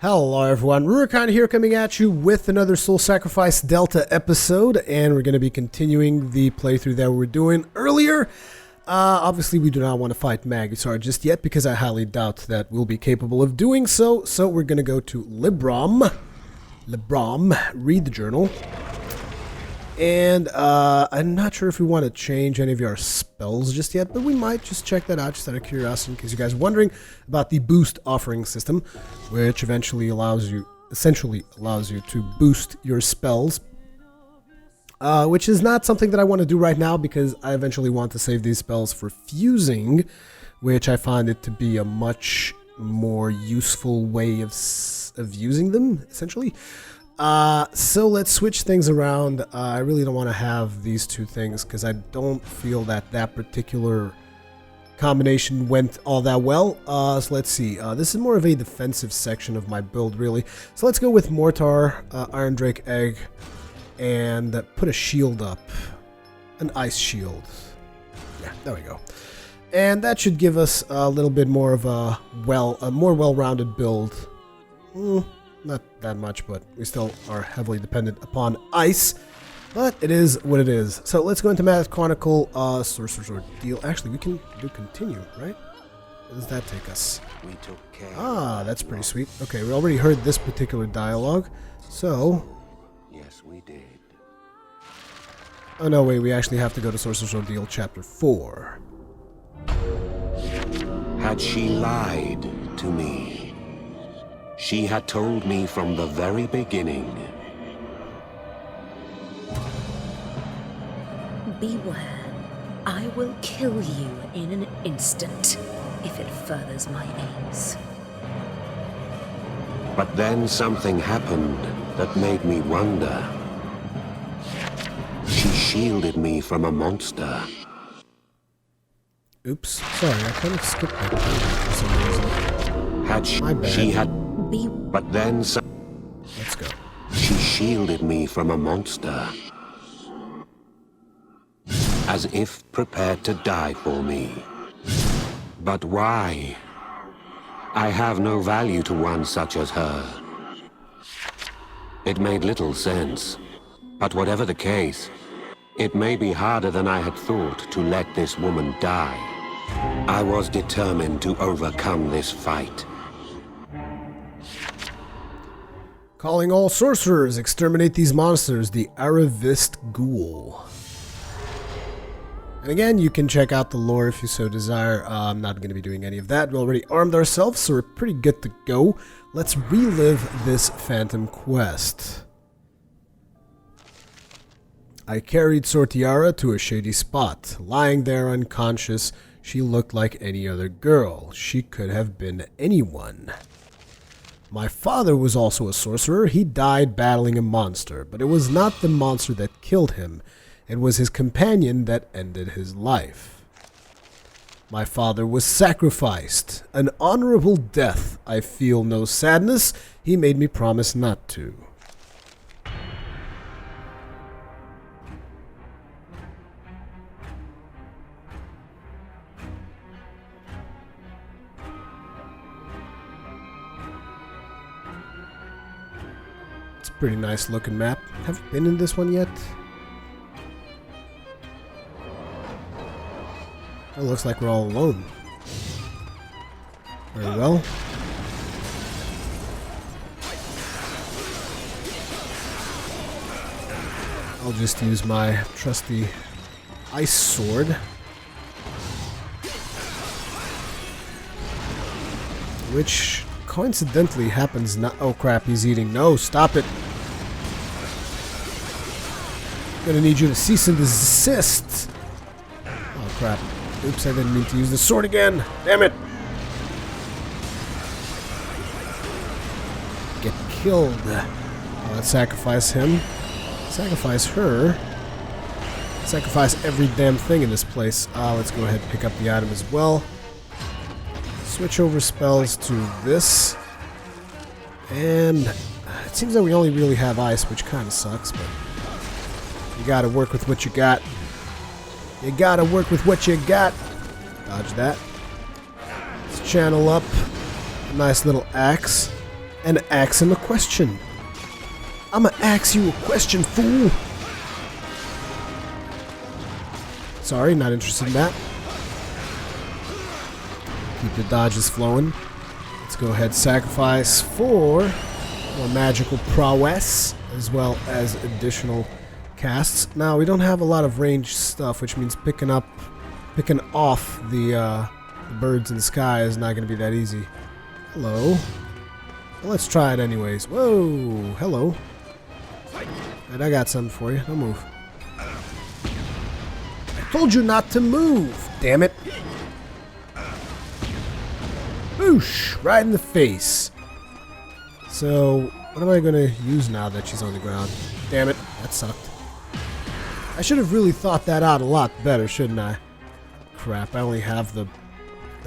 Hello everyone, Rurikhan here coming at you with another Soul Sacrifice Delta episode, and we're going to be continuing the playthrough that we were doing earlier. Obviously we do not want to fight Magisar just yet because I highly doubt that we'll be capable of doing so, so we're going to go to Libram, read the journal, and I'm not sure if we want to change any of our spells just yet, but we might just check that out just out of curiosity in case you guys are wondering about the boost offering system, which essentially allows you to boost your spells, which is not something that I want to do right now because I eventually want to save these spells for fusing, which I find it to be a much more useful way of using them, essentially. So let's switch things around. I really don't want to have these two things because I don't feel that that particular combination went all that well. So let's see. This is more of a defensive section of my build, really. So let's go with Mortar, Iron Drake Egg, and put a shield up. An ice shield. Yeah, there we go. And that should give us a little bit more of a more well-rounded build. Not that much, but we still are heavily dependent upon ice. But it is what it is. So let's go into Math Chronicle, Sorcerer's Ordeal. Actually, we can do continue, right? Where does that take us? We took care. Ah, that's pretty sweet. Okay, we already heard this particular dialogue. So... Yes, we did. Oh no, wait, we actually have to go to Sorcerer's Ordeal Chapter 4. Had she lied to me? She had told me from the very beginning. Beware. I will kill you in an instant if it furthers my aims. But then something happened that made me wonder. She shielded me from a monster. Oops, sorry, I kind of skipped that for some reason. Had she, My bad. she had... But then Let's go. she shielded me from a monster. As if prepared to die for me. But why? I have no value to one such as her. It made little sense. But whatever the case, it may be harder than I had thought to let this woman die. I was determined to overcome this fight. Calling all sorcerers, exterminate these monsters, the Aravist Ghoul. And again, you can check out the lore if you so desire. I'm not going to be doing any of that. We already armed ourselves, so we're pretty good to go. Let's relive this phantom quest. I carried Sortiara to a shady spot. Lying there unconscious, she looked like any other girl. She could have been anyone. My father was also a sorcerer. He died battling a monster, but it was not the monster that killed him. It was his companion that ended his life. My father was sacrificed. An honorable death. I feel no sadness. He made me promise not to. Pretty nice looking map. Have you been in this one yet? It looks like we're all alone. Very well. I'll just use my trusty ice sword. Which coincidentally happens not— oh crap, he's eating. No, stop it. Gonna need you to cease and desist. Oh crap. Oops, I didn't mean to use the sword again. Damn it. Get killed. Let's sacrifice him. Sacrifice her. Sacrifice every damn thing in this place. Let's go ahead and pick up the item as well. Switch over spells to this. And it seems that we only really have ice, which kind of sucks, but you gotta work with what you got. You gotta work with what you got. Dodge that. Let's channel up a nice little axe. and ask him a question. I'ma ask you a question, fool. Sorry, not interested in that. Keep your dodges flowing. Let's go ahead and sacrifice for more magical prowess, as well as additional casts. Now, we don't have a lot of ranged stuff, which means picking off the birds in the sky is not going to be that easy. Hello. Well, let's try it anyways. Whoa, hello. And I got something for you. Don't move. I told you not to move, damn it. Boosh! Right in the face. So, what am I going to use now that she's on the ground? Damn it, that sucked. I should have really thought that out a lot better, shouldn't I? Crap, I only have the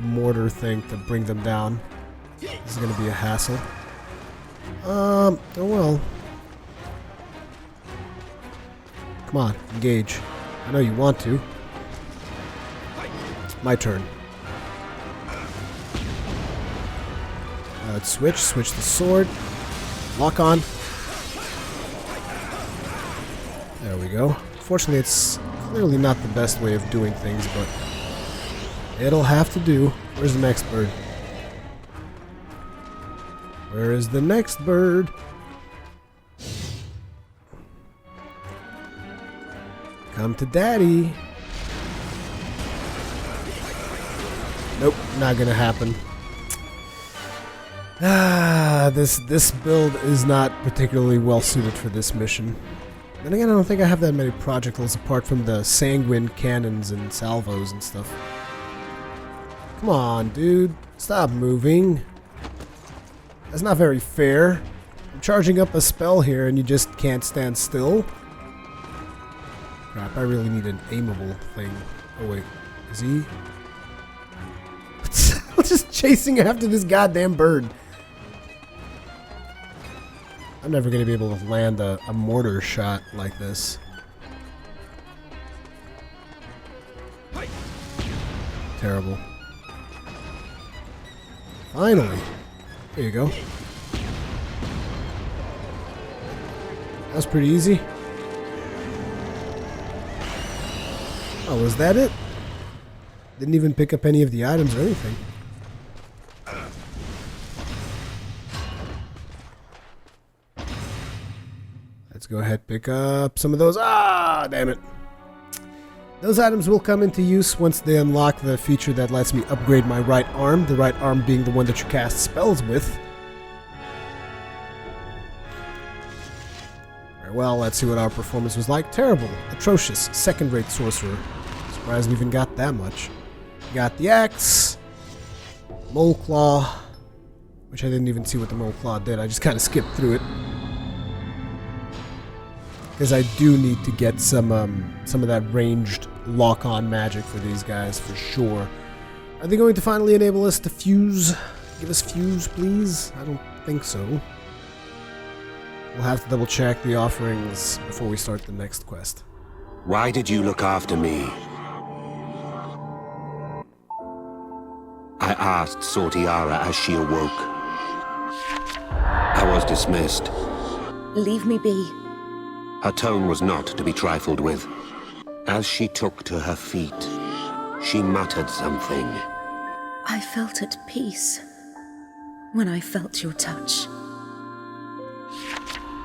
mortar thing to bring them down. This is going to be a hassle. Oh well. Come on, engage. I know you want to. My turn. Let's switch the sword. Lock on. There we go. Fortunately, it's clearly not the best way of doing things, but it'll have to do. Where's the next bird? Where is the next bird? Come to daddy. Nope, not gonna happen. This build is not particularly well suited for this mission. Then again, I don't think I have that many projectiles apart from the sanguine cannons and salvos and stuff. Come on, dude. Stop moving. That's not very fair. I'm charging up a spell here and you just can't stand still. Crap, I really need an aimable thing. Oh wait, is he? I'm just chasing after this goddamn bird. I'm never going to be able to land a mortar shot like this. Terrible. Finally. There you go. That was pretty easy. Oh, was that it? Didn't even pick up any of the items or anything. Let's go ahead and pick up some of those. Ah, damn it. Those items will come into use once they unlock the feature that lets me upgrade my right arm, the right arm being the one that you cast spells with. Very well, let's see what our performance was like. Terrible, atrocious, second-rate sorcerer. Surprised we even got that much. We got the axe, mole claw, which I didn't even see what the mole claw did. I just kind of skipped through it. Because I do need to get some of that ranged lock-on magic for these guys, for sure. Are they going to finally enable us to fuse? Give us fuse, please? I don't think so. We'll have to double-check the offerings before we start the next quest. Why did you look after me? I asked Sortiara as she awoke. I was dismissed. Leave me be. Her tone was not to be trifled with. As she took to her feet, she muttered something. I felt at peace when I felt your touch.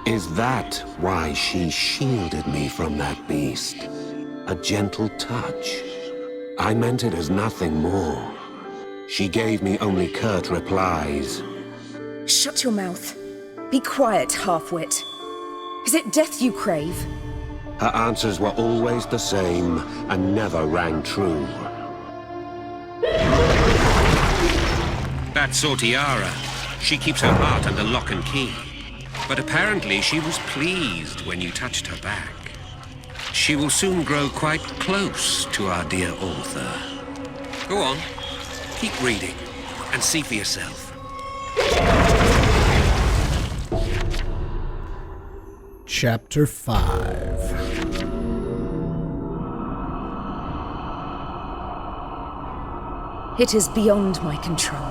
Is that why she shielded me from that beast? A gentle touch. I meant it as nothing more. She gave me only curt replies. Shut your mouth. Be quiet, half-wit. Is it death you crave? Her answers were always the same and never rang true. That's Sortiara. She keeps her heart under lock and key. But apparently she was pleased when you touched her back. She will soon grow quite close to our dear author. Go on, keep reading and see for yourself. Chapter 5. It is beyond my control.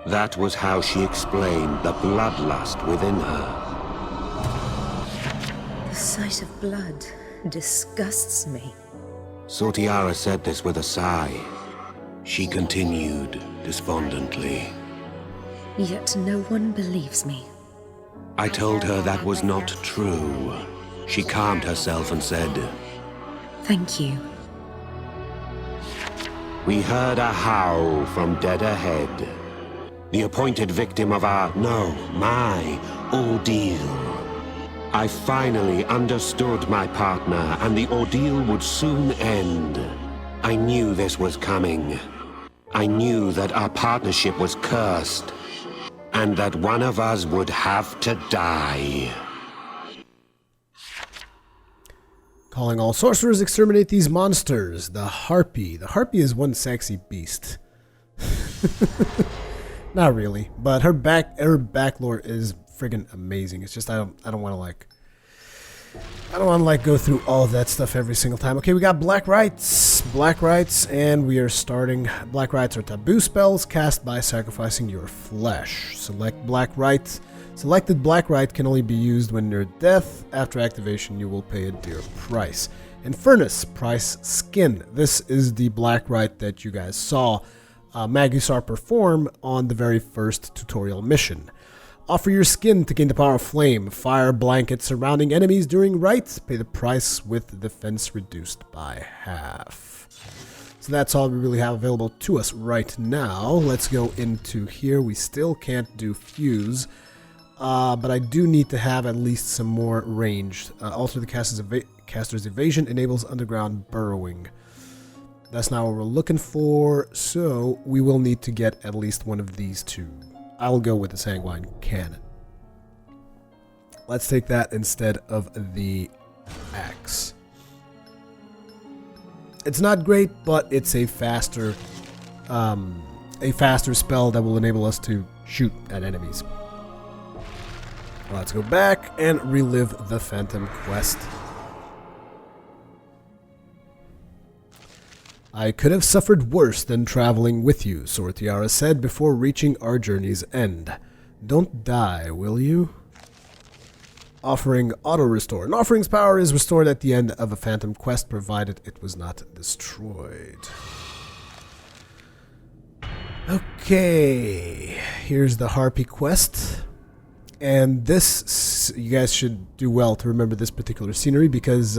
That was how she explained the bloodlust within her. The sight of blood disgusts me. Sortiara said this with a sigh. She continued despondently. Yet no one believes me. I told her that was not true. She calmed herself and said, Thank you. We heard a howl from dead ahead. The appointed victim of my ordeal. I finally understood my partner, and the ordeal would soon end. I knew this was coming. I knew that our partnership was cursed, and that one of us would have to die. Calling all sorcerers, exterminate these monsters. The Harpy. The Harpy is one sexy beast. Not really, but her backlore is friggin' amazing. It's just I don't want to go through all of that stuff every single time. Okay, we got Black Rites, and we are starting. Black Rites are taboo spells cast by sacrificing your flesh. Select Black Rite. Selected Black Rite can only be used when near death. After activation, you will pay a dear price. Infernus, price skin. This is the Black Rite that you guys saw Magusar perform on the very first tutorial mission. Offer your skin to gain the power of flame. Fire blanket surrounding enemies during rites. Pay the price with defense reduced by half. So that's all we really have available to us right now. Let's go into here. We still can't do fuse. But I do need to have at least some more range. Alter the caster's evasion. Enables underground burrowing. That's not what we're looking for. So we will need to get at least one of these two. I'll go with the Sanguine Cannon. Let's take that instead of the axe. It's not great, but it's a faster spell that will enable us to shoot at enemies. Let's go back and relive the Phantom Quest. I could have suffered worse than traveling with you, Sortiara said before reaching our journey's end. Don't die, will you? Offering auto-restore. An offering's power is restored at the end of a Phantom Quest, provided it was not destroyed. Okay, here's the Harpy Quest. And this, you guys should do well to remember this particular scenery, because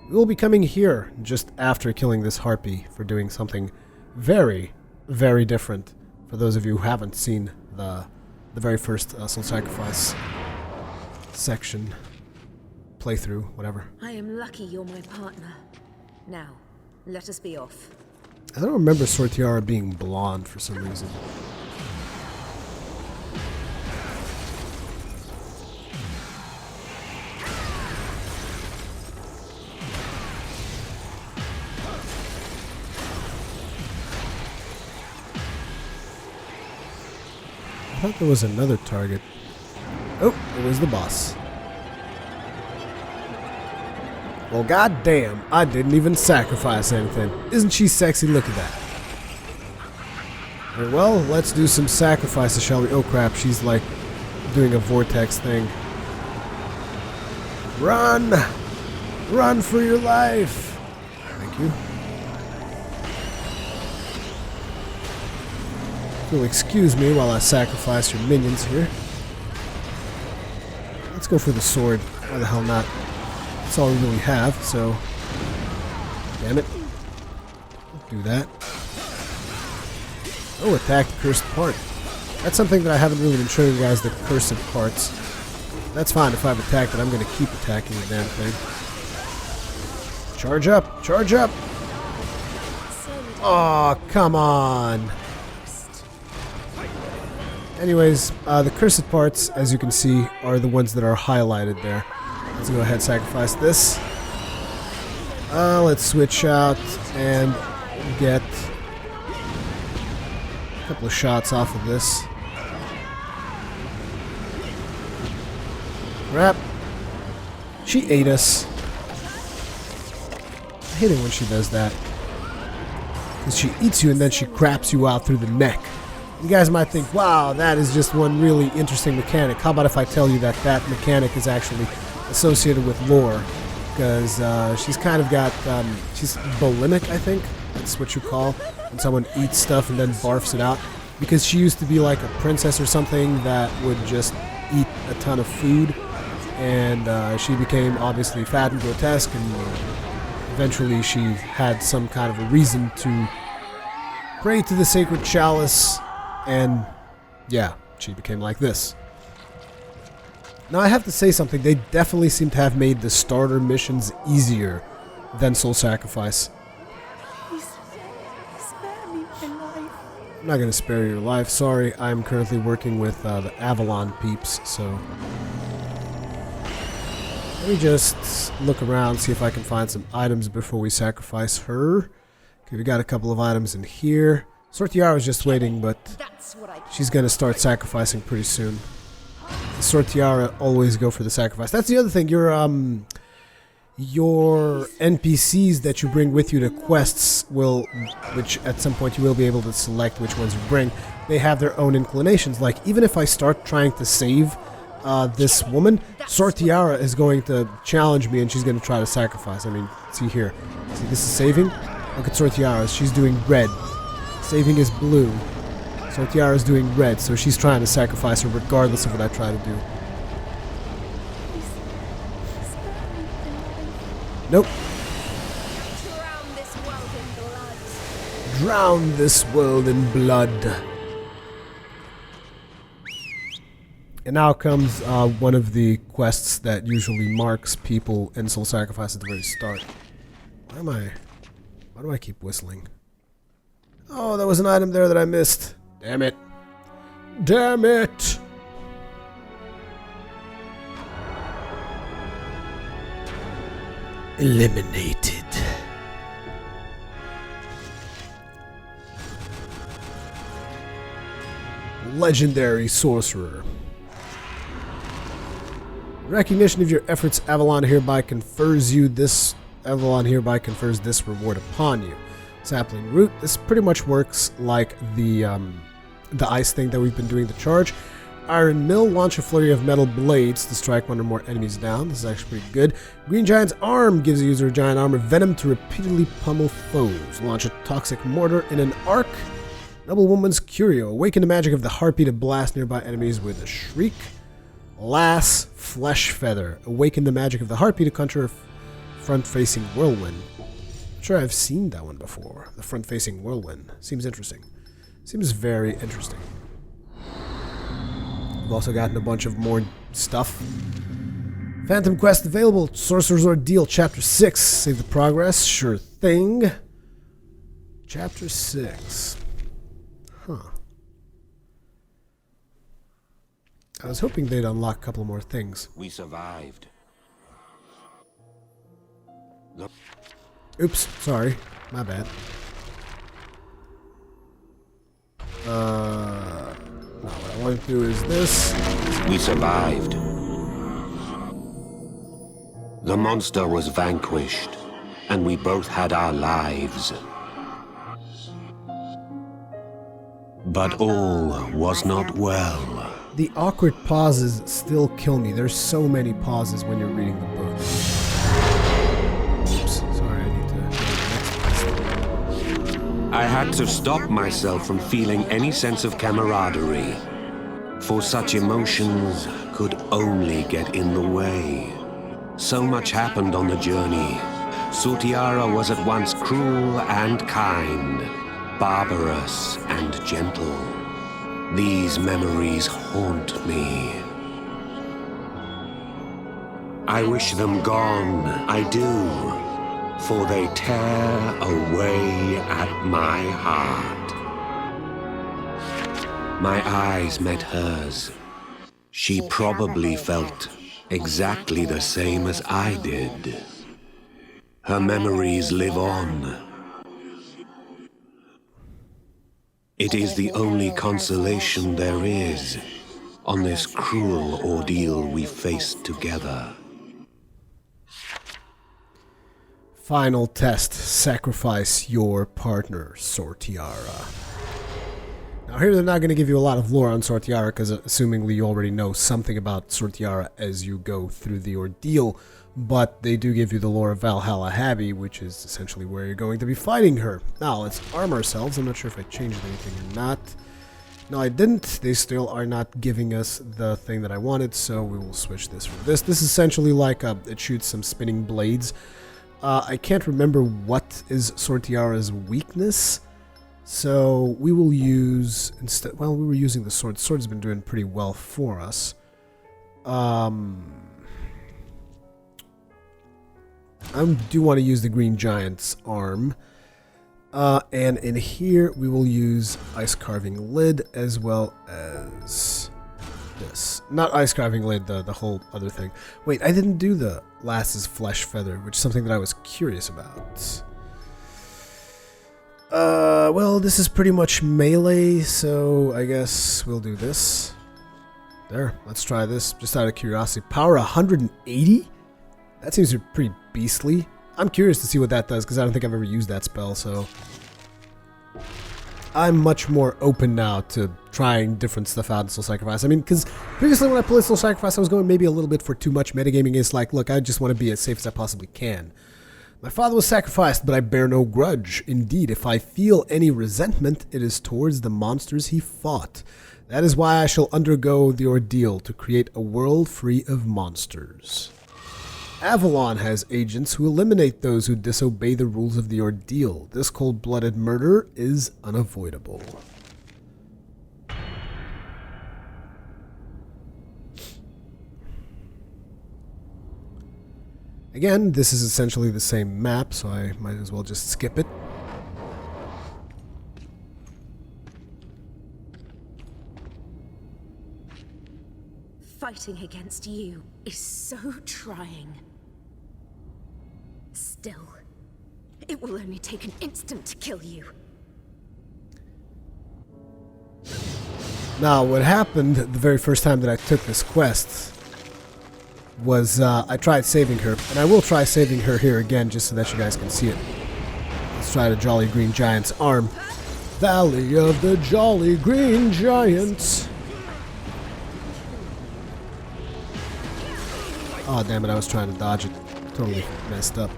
we'll be coming here just after killing this Harpy for doing something very, very different. For those of you who haven't seen the very first Soul Sacrifice section, playthrough, whatever. I am lucky you're my partner. Now, let us be off. I don't remember Sortiara being blonde for some reason. I thought there was another target. Oh, it was the boss. Well, goddamn, I didn't even sacrifice anything. Isn't she sexy? Look at that. Very well, let's do some sacrifices, shall we? Oh crap, she's like doing a vortex thing. Run! Run for your life! Thank you. You'll excuse me while I sacrifice your minions here. Let's go for the sword. Why the hell not? That's all we really have, so... Damn it. Don't do that. Oh, attack the cursed part. That's something that I haven't really been showing you guys, the cursed parts. That's fine if I've attacked it. I'm going to keep attacking the damn thing. Charge up! Charge up! Oh, come on! Anyways, the cursed parts, as you can see, are the ones that are highlighted there. Let's go ahead and sacrifice this. Let's switch out and get a couple of shots off of this. Crap. She ate us. I hate it when she does that. Because she eats you and then she craps you out through the neck. You guys might think, wow, that is just one really interesting mechanic. How about if I tell you that that mechanic is actually associated with lore? Because she's kind of got, she's bulimic, I think. That's what you call when someone eats stuff and then barfs it out. Because she used to be like a princess or something that would just eat a ton of food. And she became obviously fat and grotesque, and eventually she had some kind of a reason to pray to the sacred chalice, and yeah, she became like this. Now I have to say something, they definitely seem to have made the starter missions easier than Soul Sacrifice. Please, spare me my life. I'm not going to spare your life, sorry, I'm currently working with the Avalon peeps, so... Let me just look around, see if I can find some items before we sacrifice her. Okay, we got a couple of items in here. Sortiara is just waiting, but she's going to start sacrificing pretty soon. The Sortiara always go for the sacrifice. That's the other thing. Your NPCs that you bring with you to quests will, which at some point you will be able to select which ones you bring, they have their own inclinations. Like, even if I start trying to save this woman, Sortiara is going to challenge me and she's going to try to sacrifice. I mean, see here. See, this is saving. Look at Sortiara. She's doing red. Saving is blue. Sortiara is doing red, so she's trying to sacrifice her regardless of what I try to do. Nope. Drown this world in blood. And now comes one of the quests that usually marks people in Soul Sacrifice at the very start. Why do I keep whistling? Oh, there was an item there that I missed. Damn it. Damn it! Eliminated. Legendary Sorcerer. Recognition of your efforts, Avalon hereby confers this reward upon you. Sapling root. This pretty much works like the ice thing that we've been doing the charge. Iron mill. Launch a flurry of metal blades to strike one or more enemies down. This is actually pretty good. Green giant's arm gives the user a giant arm of venom to repeatedly pummel foes. Launch a toxic mortar in an arc. Noble woman's curio. Awaken the magic of the harpy to blast nearby enemies with a shriek. Lass flesh feather. Awaken the magic of the harpy to conjure a front-facing whirlwind. I'm sure I've seen that one before. The front-facing whirlwind. Seems interesting. Seems very interesting. We've also gotten a bunch of more stuff. Phantom quest available. Sorcerer's Ordeal, Chapter 6. Save the progress. Sure thing. Chapter 6. Huh. I was hoping they'd unlock a couple more things. We survived. Look. Oops, sorry. My bad. No, what I want to do is this. We survived. The monster was vanquished, and we both had our lives. But all was not well. The awkward pauses still kill me. There's so many pauses when you're reading the book. Oops, sorry, I need to go to the next place. I had to stop myself from feeling any sense of camaraderie, for such emotions could only get in the way. So much happened on the journey. Sortiara was at once cruel and kind, barbarous and gentle. These memories haunt me. I wish them gone, I do, for they tear away at my heart. My eyes met hers. She probably felt exactly the same as I did. Her memories live on. It is the only consolation there is on this cruel ordeal we faced together. Final test. Sacrifice your partner, Sortiara. Now here they're not going to give you a lot of lore on Sortiara, because assumingly you already know something about Sortiara as you go through the ordeal, but they do give you the lore of Valhalla Abbey, which is essentially where you're going to be fighting her. Now let's arm ourselves. I'm not sure if I changed anything or not. No, I didn't. They still are not giving us the thing that I wanted, so we will switch this for this. This is essentially like it shoots some spinning blades. I can't remember what is Sortiara's weakness. So we will use instead. Well, we were using the sword. The sword's been doing pretty well for us. I do want to use the Green Giant's arm. And in here we will use Ice Carving Lid as well as this. Not Ice Carving Lid, the whole other thing. Wait, I didn't do the Lass's Flesh Feather, which is something that I was curious about. Well, this is pretty much melee, so I guess we'll do this. There, let's try this, just out of curiosity. Power 180? That seems pretty beastly. I'm curious to see what that does, because I don't think I've ever used that spell, so... I'm much more open now to trying different stuff out in Soul Sacrifice. I mean, because previously when I played Soul Sacrifice, I was going maybe a little bit for too much metagaming. It's like, look, I just want to be as safe as I possibly can. My father was sacrificed, but I bear no grudge. Indeed, if I feel any resentment, it is towards the monsters he fought. That is why I shall undergo the ordeal to create a world free of monsters. Avalon has agents who eliminate those who disobey the rules of the ordeal. This cold-blooded murder is unavoidable. Again, this is essentially the same map, so I might as well just skip it. Fighting against you is so trying. Still, it will only take an instant to kill you. Now, what happened the very first time that I took this quest was I tried saving her, and I will try saving her here again just so that you guys can see it. Let's try the Jolly Green Giant's arm. Valley of the Jolly Green Giants. Oh, damn it, I was trying to dodge it. Totally messed up.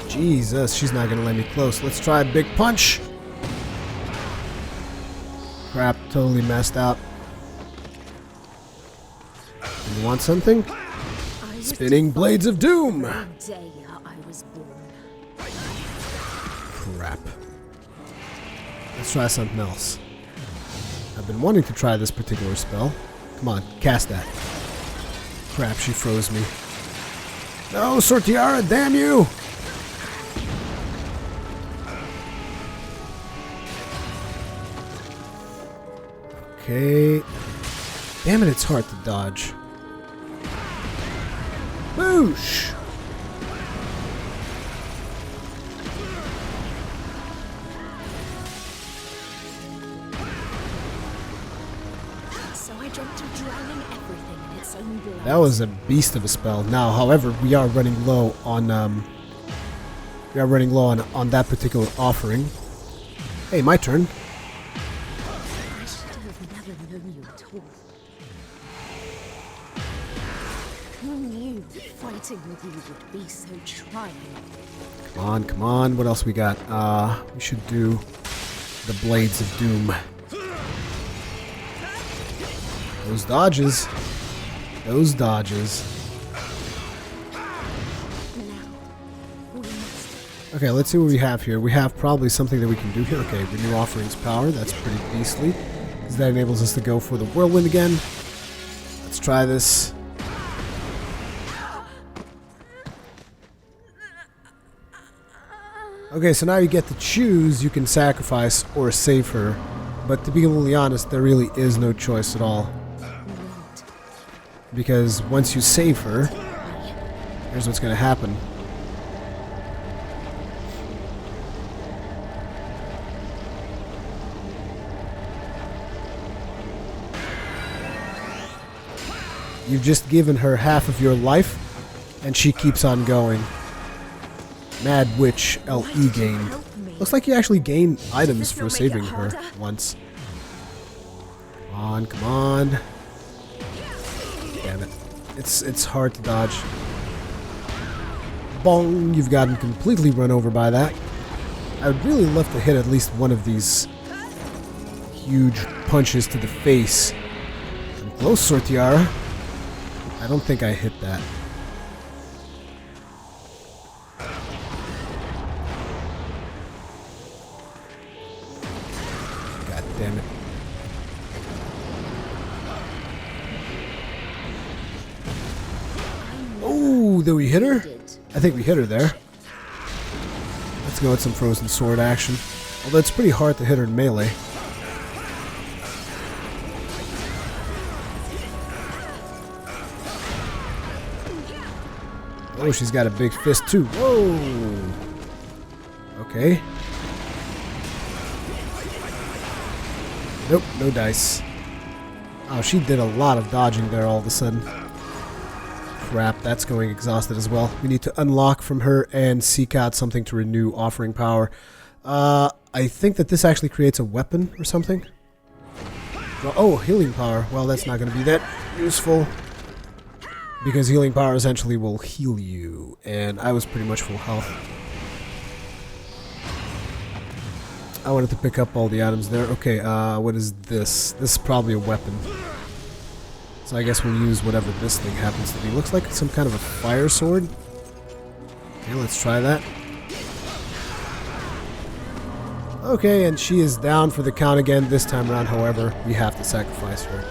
Jesus, she's not gonna let me close. Let's try a big punch. Crap, totally messed out. You want something? Spinning Blades of Doom! Day I was born. Crap. Let's try something else. I've been wanting to try this particular spell. Come on, cast that. Crap, she froze me. No, Sortiara, damn you! Okay. Damn it, it's hard to dodge. Boosh! So I dreamt of drowning everything in its own blood. That was a beast of a spell. Now, however, we are running low on that particular offering. Hey, my turn. I should have never known you at all. Who knew fighting with you would be so trying? Come on, come on. What else we got? We should do the Blades of Doom. Those dodges. Those dodges. Okay, let's see what we have here. We have probably something that we can do here. Okay, Renew Offering's Power. That's pretty beastly, because that enables us to go for the Whirlwind again. Let's try this. Okay, so now you get to choose. You can sacrifice or save her. But to be completely honest, there really is no choice at all. Because once you save her, here's what's going to happen. You've just given her half of your life, and she keeps on going. Mad Witch LE gained. Help me. Looks like you actually gain items for saving her once. Come on, come on. Damn it. It's hard to dodge. Bong! You've gotten completely run over by that. I would really love to hit at least one of these huge punches to the face. Come close, Sortiara. I don't think I hit that. God damn it. Oh, did we hit her? I think we hit her there. Let's go with some frozen sword action. Although it's pretty hard to hit her in melee. Oh, she's got a big fist too. Whoa! Okay. Nope, no dice. Oh, she did a lot of dodging there all of a sudden. Crap, that's going exhausted as well. We need to unlock from her and seek out something to renew offering power. I think that this actually creates a weapon or something. Well, oh, healing power. Well, that's not going to be that useful. Because healing power essentially will heal you. And I was pretty much full health. I wanted to pick up all the items there. Okay, what is this? This is probably a weapon. So I guess we'll use whatever this thing happens to be. Looks like some kind of a fire sword. Okay, let's try that. Okay, and she is down for the count again this time around. However, we have to sacrifice her.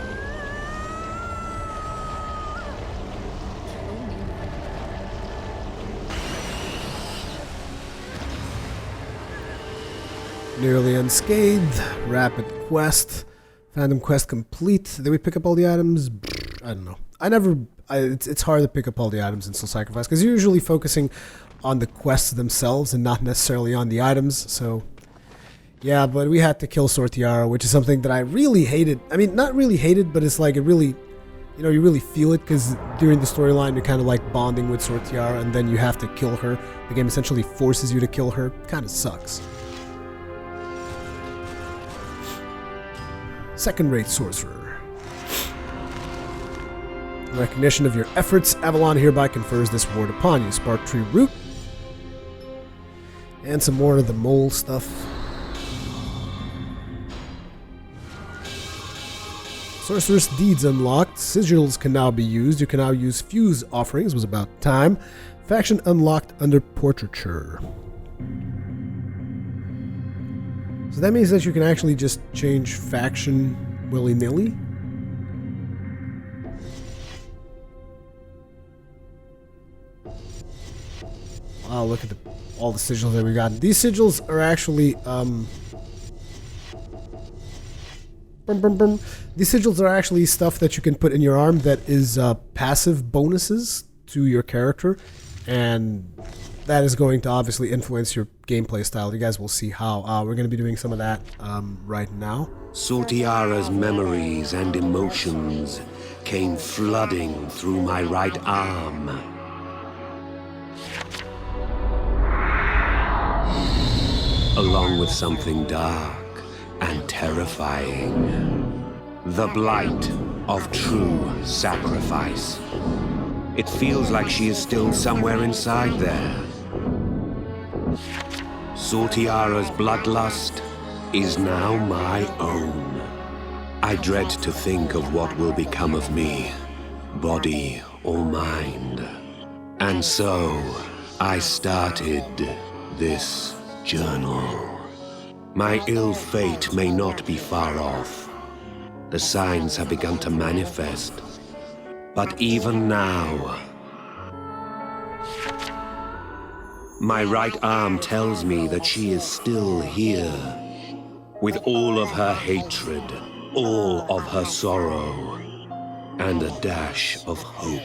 Nearly unscathed. Rapid quest. Phantom quest complete. Did we pick up all the items? I don't know. It's hard to pick up all the items in Soul Sacrifice because you're usually focusing on the quests themselves and not necessarily on the items. So, yeah, but we had to kill Sortiara, which is something that I really hated. I mean, not really hated, but it's like it really, you know, you really feel it because during the storyline you're kind of like bonding with Sortiara and then you have to kill her. The game essentially forces you to kill her. Kind of sucks. Second-rate Sorcerer. In recognition of your efforts, Avalon hereby confers this ward upon you. Spark Tree Root. And some more of the mole stuff. Sorcerer's Deeds unlocked. Sigils can now be used. You can now use Fuse offerings. Was about time. Faction unlocked under Portraiture. So that means that you can actually just change faction willy-nilly. Wow, look at all the sigils that we got. These sigils are actually These sigils are actually stuff that you can put in your arm that is passive bonuses to your character, and that is going to obviously influence your gameplay style. You guys will see how. We're going to be doing some of that right now. Sortiara's memories and emotions came flooding through my right arm. Along with something dark and terrifying. The blight of true sacrifice. It feels like she is still somewhere inside there. Sortiara's bloodlust is now my own. I dread to think of what will become of me, body or mind. And so, I started this journal. My ill fate may not be far off. The signs have begun to manifest. But even now, my right arm tells me that she is still here, with all of her hatred, all of her sorrow, and a dash of hope.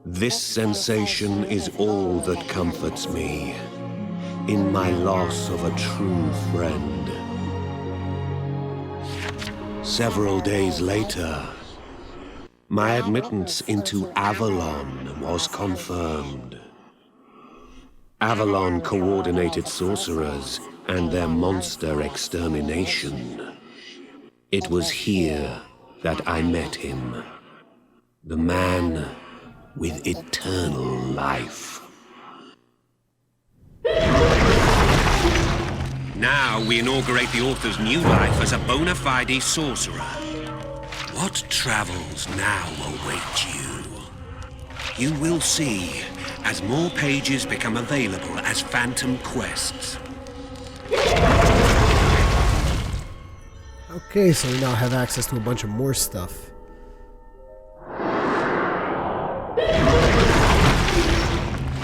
This sensation is all that comforts me in my loss of a true friend. Several days later, my admittance into Avalon was confirmed. Avalon coordinated sorcerers and their monster extermination. It was here that I met him. The man with eternal life. Now we inaugurate the author's new life as a bona fide sorcerer. What travels now await you? You will see as more pages become available as phantom quests. Okay, so we now have access to a bunch of more stuff.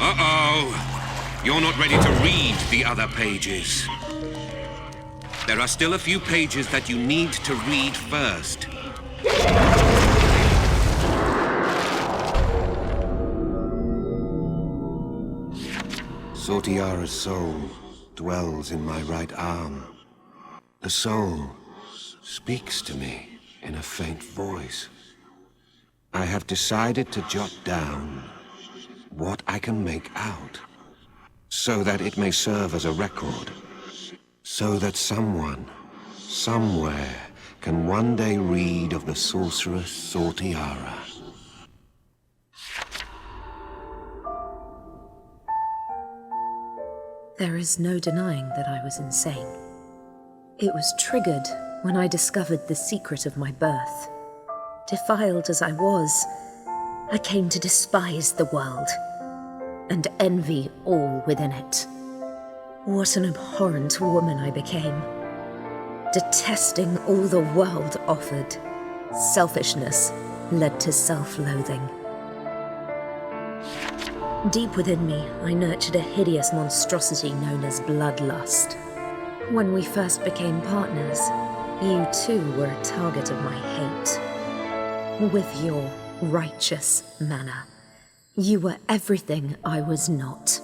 Uh-oh! You're not ready to read the other pages. There are still a few pages that you need to read first. Sortiara's soul dwells in my right arm. The soul speaks to me in a faint voice. I have decided to jot down what I can make out, so that it may serve as a record, so that someone, somewhere, can one day read of the sorceress Sortiara. There is no denying that I was insane. It was triggered when I discovered the secret of my birth. Defiled as I was, I came to despise the world and envy all within it. What an abhorrent woman I became. Detesting all the world offered, selfishness led to self-loathing. Deep within me, I nurtured a hideous monstrosity known as bloodlust. When we first became partners, you too were a target of my hate. With your righteous manner, you were everything I was not.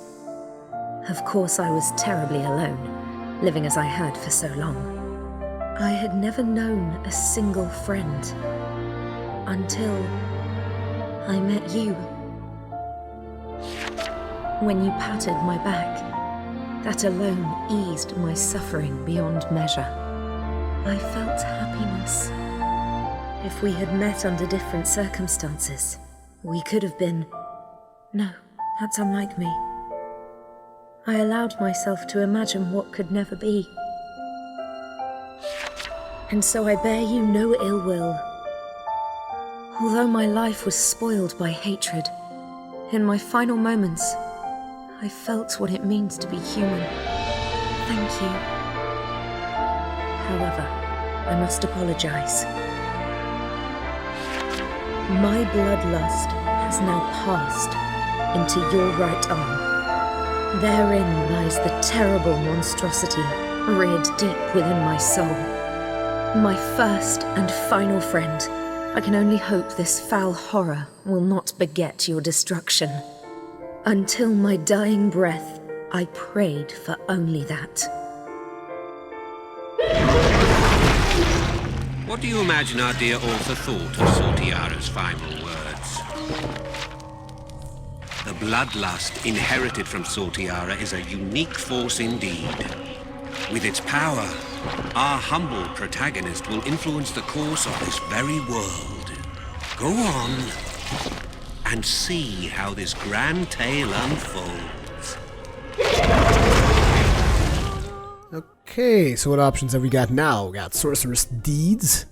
Of course, I was terribly alone, living as I had for so long. I had never known a single friend until I met you. When you patted my back, that alone eased my suffering beyond measure. I felt happiness. If we had met under different circumstances, we could have been... No, that's unlike me. I allowed myself to imagine what could never be. And so I bear you no ill will. Although my life was spoiled by hatred, in my final moments, I felt what it means to be human. Thank you. However, I must apologize. My bloodlust has now passed into your right arm. Therein lies the terrible monstrosity reared deep within my soul. My first and final friend, I can only hope this foul horror will not beget your destruction. Until my dying breath, I prayed for only that. What do you imagine our dear author thought of Sortiara's final words? The bloodlust inherited from Sortiara is a unique force indeed. With its power, our humble protagonist will influence the course of this very world. Go on and see how this grand tale unfolds. Okay, so what options have we got now? We got Sorceress Deeds.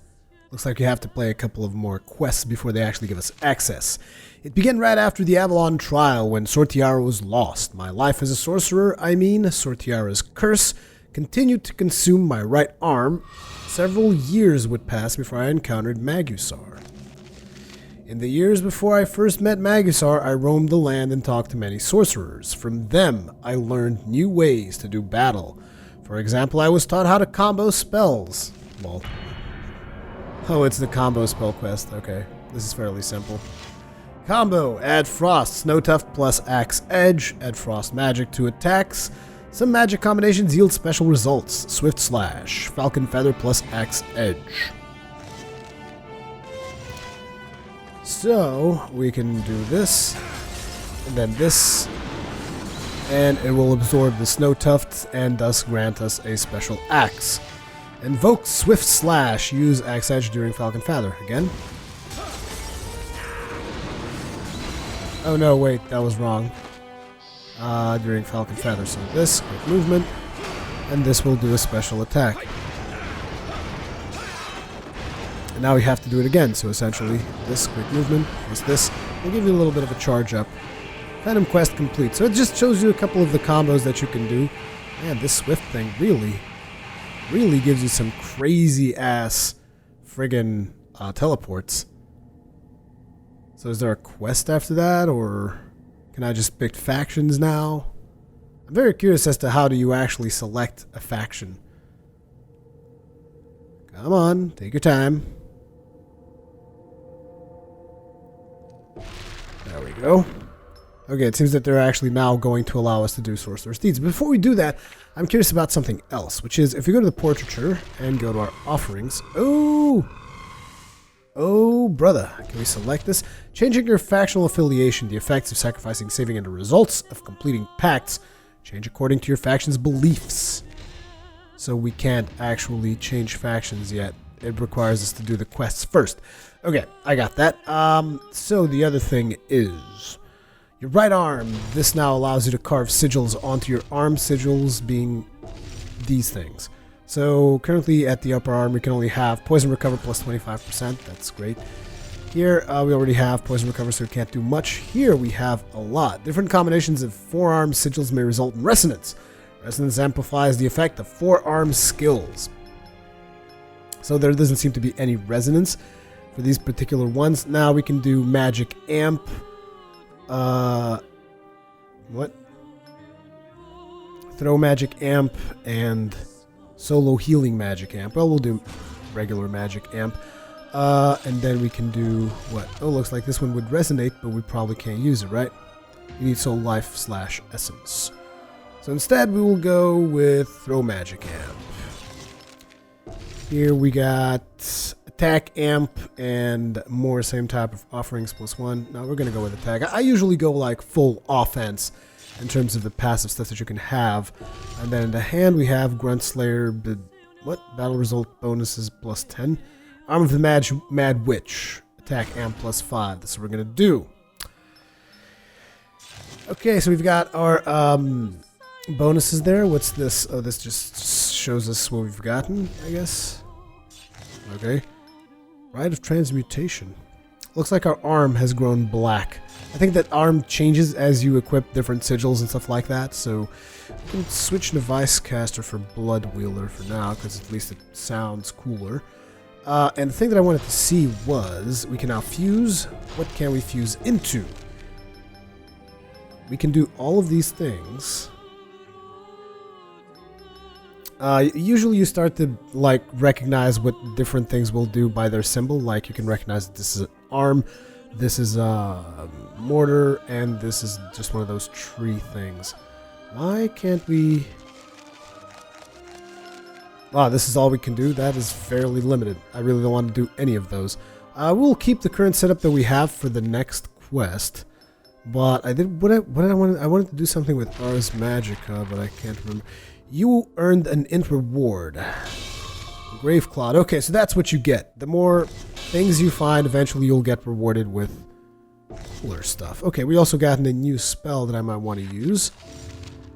Looks like you have to play a couple of more quests before they actually give us access. It began right after the Avalon trial when Sortiara was lost. My life as a sorcerer, Sortiara's curse, continued to consume my right arm. Several years would pass before I encountered Magusar. In the years before I first met Magusar, I roamed the land and talked to many sorcerers. From them, I learned new ways to do battle. For example, I was taught how to combo spells. Well, oh, it's the combo spell quest. Okay, this is fairly simple. Combo: add Frost, Snow Tuft plus Axe Edge, add Frost Magic to attacks. Some magic combinations yield special results. Swift Slash, Falcon Feather plus Axe Edge. So, we can do this, and then this, and it will absorb the snow tufts and thus grant us a special axe. Invoke Swift Slash. Use Axe Edge during Falcon Feather. Again. Oh no, wait, that was wrong. During Falcon Feather. So this, quick movement, and this will do a special attack. And now we have to do it again, so essentially this quick movement plus this will give you a little bit of a charge up. Phantom Quest complete. So it just shows you a couple of the combos that you can do. Man, this Swift thing really gives you some crazy ass friggin' teleports. So is there a quest after that, or can I just pick factions now? I'm very curious as to how do you actually select a faction. Come on, take your time. There we go. Okay, it seems that they're actually now going to allow us to do Sorcerer's Deeds. Before we do that, I'm curious about something else, which is if we go to the portraiture and go to our offerings. Oh, brother. Can we select this? Changing your factional affiliation, the effects of sacrificing, saving, and the results of completing pacts change according to your faction's beliefs. So we can't actually change factions yet. It requires us to do the quests first. Okay, I got that. So the other thing is your right arm. This now allows you to carve sigils onto your arm, sigils being these things. So currently at the upper arm we can only have poison recover plus 25%. That's great. Here we already have poison recover, so we can't do much. Here we have a lot. Different combinations of forearm sigils may result in resonance. Resonance amplifies the effect of forearm skills. So there doesn't seem to be any resonance for these particular ones. Now we can do magic amp. What? Throw magic amp and solo healing magic amp. Well, we'll do regular magic amp. And then we can do what? Oh, looks like this one would resonate, but we probably can't use it, right? We need soul life / essence. So instead, we will go with throw magic amp. Here we got attack amp and more same type of offerings +1. Now we're gonna go with attack. I usually go like full offense in terms of the passive stuff that you can have. And then in the hand we have Grunt Slayer, battle result bonuses +10. Arm of the Mad Witch, attack amp +5. That's what we're gonna do. Okay, so we've got our bonuses there. What's this? Oh, this just shows us what we've gotten, I guess. Okay. Rite of Transmutation. Looks like our arm has grown black. I think that arm changes as you equip different sigils and stuff like that, so we can switch to Vice Caster for Blood Wielder for now, because at least it sounds cooler. And the thing that I wanted to see was, we can now fuse. What can we fuse into? We can do all of these things. Usually you start to like recognize what different things will do by their symbol. Like you can recognize that this is an arm, this is a mortar, and this is just one of those tree things. Why can't we... Wow, this is all we can do? That is fairly limited. I really don't want to do any of those. We'll keep the current setup that we have for the next quest. But I did what I wanted to do something with Ars Magica, but I can't remember. You earned an int reward. Graveclod. Okay, so that's what you get. The more things you find, eventually you'll get rewarded with cooler stuff. Okay, we also got a new spell that I might want to use.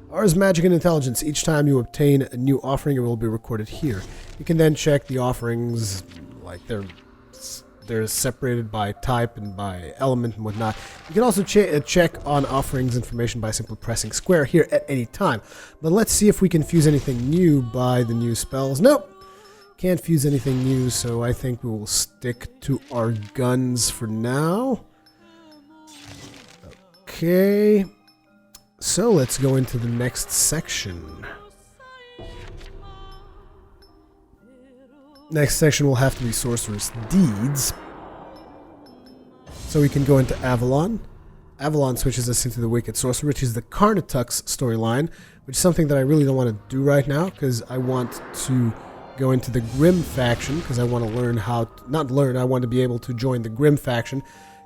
Ars Magic and Intelligence. Each time you obtain a new offering, it will be recorded here. You can then check the offerings, like they're separated by type and by element and whatnot. You can also check on offerings information by simply pressing square here at any time. But let's see if we can fuse anything new by the new spells. Nope! Can't fuse anything new, so I think we will stick to our guns for now. Okay. So let's go into the next section. Next section will have to be Sorcerer's Deeds. So we can go into Avalon. Avalon switches us into the Wicked Sorcerer, which is the Carnatux storyline, which is something that I really don't want to do right now, because I want to go into the Grim faction, because I want to learn how... I want to be able to join the Grim faction,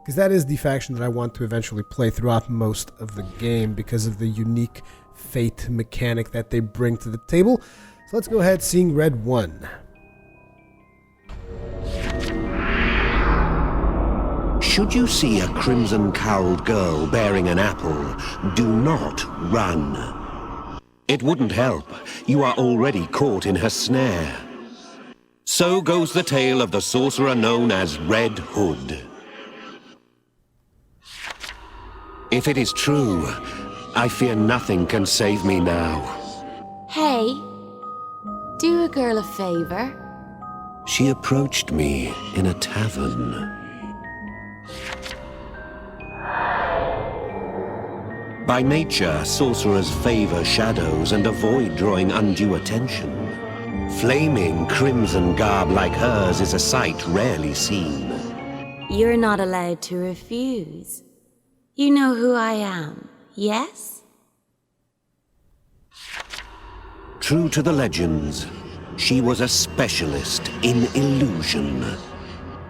because that is the faction that I want to eventually play throughout most of the game because of the unique fate mechanic that they bring to the table. So let's go ahead, seeing red 1. Should you see a crimson-cowled girl bearing an apple, do not run. It wouldn't help. You are already caught in her snare. So goes the tale of the sorcerer known as Red Hood. If it is true, I fear nothing can save me now. Hey, do a girl a favor. She approached me in a tavern. By nature, sorcerers favor shadows and avoid drawing undue attention. Flaming crimson garb like hers is a sight rarely seen. You're not allowed to refuse. You know who I am, yes? True to the legends, she was a specialist in illusion.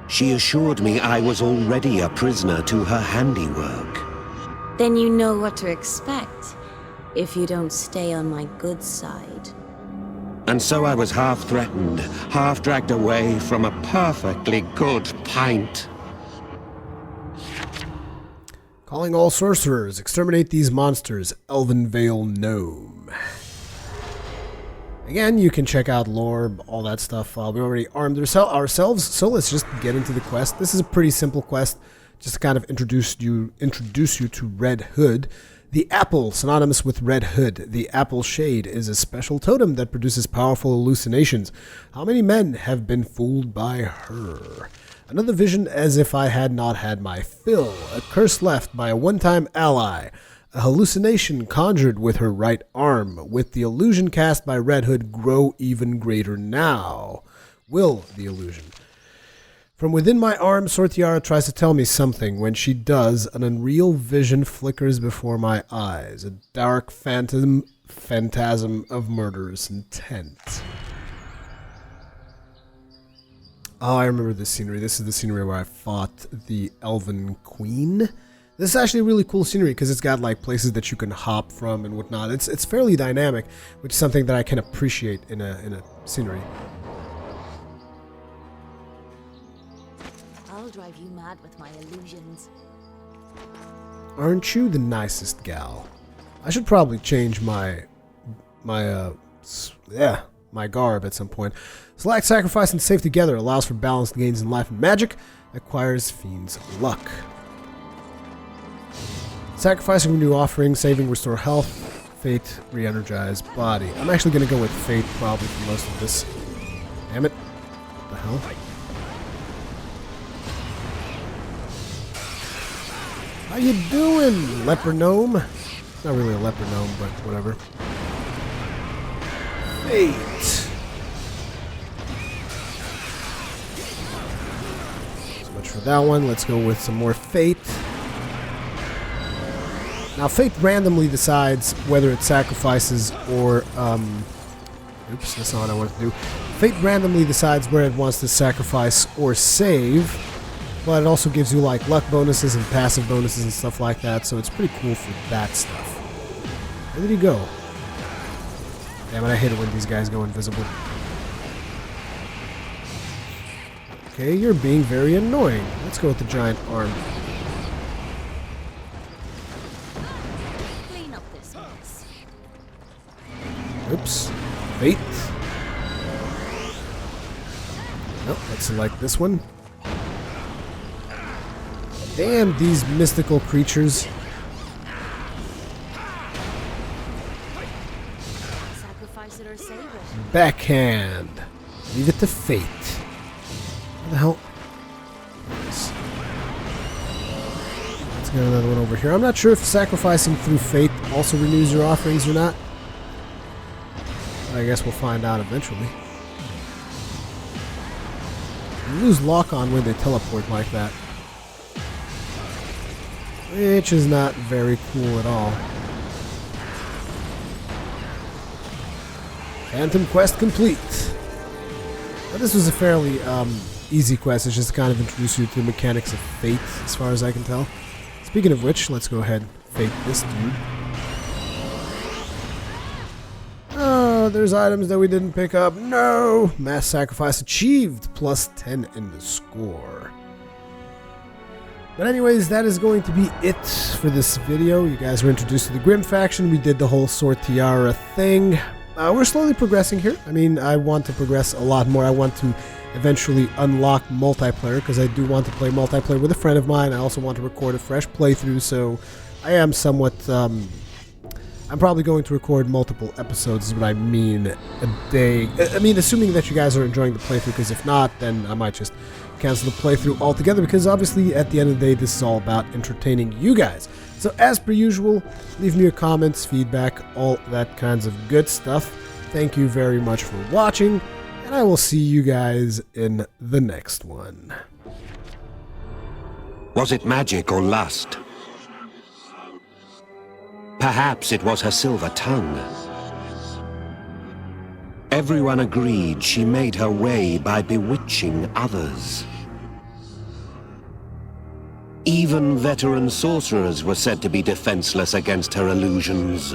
She assured me I was already a prisoner to her handiwork. Then you know what to expect if you don't stay on my good side. And so I was half threatened, half dragged away from a perfectly good pint. Calling all sorcerers, exterminate these monsters, Elven Vale Gnome. Again, you can check out lore, all that stuff. We already armed ourselves, so let's just get into the quest. This is a pretty simple quest, just to kind of introduce you to Red Hood. The apple, synonymous with Red Hood. The apple shade is a special totem that produces powerful hallucinations. How many men have been fooled by her? Another vision as if I had not had my fill. A curse left by a one-time ally. A hallucination conjured with her right arm. With the illusion cast by Red Hood grow even greater now. Will the illusion. From within my arm, Sortiara tries to tell me something. When she does, an unreal vision flickers before my eyes. A dark phantasm of murderous intent. Oh, I remember this scenery. This is the scenery where I fought the Elven Queen. This is actually a really cool scenery because it's got like places that you can hop from and whatnot. It's fairly dynamic, which is something that I can appreciate in a scenery. I'll drive you mad with my illusions. Aren't you the nicest gal? I should probably change my garb at some point. Select sacrifice and save together allows for balanced gains in life and magic. Acquires fiend's luck. Sacrificing renew offering, saving restore health, fate re-energize body. I'm actually gonna go with fate probably for most of this. Damn it! What the hell? How you doing, leper gnome? Not really a leper gnome, but whatever. Fate. So much for that one. Let's go with some more fate. Now, fate randomly decides whether it sacrifices or, oops, that's not what I want to do. Fate randomly decides where it wants to sacrifice or save, but it also gives you, like, luck bonuses and passive bonuses and stuff like that, so it's pretty cool for that stuff. Where did he go? Damn it, I hate it when these guys go invisible. Okay, you're being very annoying. Let's go with the giant arm. Clean up this mess. Oops. Fate. Nope, let's select this one. Damn these mystical creatures. Sacrifice it or save it. Backhand. Leave it to fate. What the hell? Let's get another one over here. I'm not sure if sacrificing through fate also renews your offerings or not. I guess we'll find out eventually. You lose lock on when they teleport like that. Which is not very cool at all. Phantom quest complete. Now, this was a fairly easy quest. It's just to kind of introduce you to the mechanics of fate, as far as I can tell. Speaking of which, let's go ahead and fate this dude. Oh, there's items that we didn't pick up. No! Mass sacrifice achieved. Plus 10 in the score. But anyways, that is going to be it for this video. You guys were introduced to the Grim faction. We did the whole Sortiara thing. We're slowly progressing here. I mean, I want to progress a lot more. I want to eventually unlock multiplayer, because I do want to play multiplayer with a friend of mine. I also want to record a fresh playthrough, so I am somewhat... I'm probably going to record multiple episodes, is what I mean, a day. I mean, assuming that you guys are enjoying the playthrough, because if not, then I might just cancel the playthrough altogether, because obviously at the end of the day this is all about entertaining you guys. So as per usual, leave me your comments, feedback, all that kinds of good stuff. Thank you very much for watching, and I will see you guys in the next one. Was it magic or lust? Perhaps it was her silver tongue. Everyone agreed she made her way by bewitching others. Even veteran sorcerers were said to be defenseless against her illusions.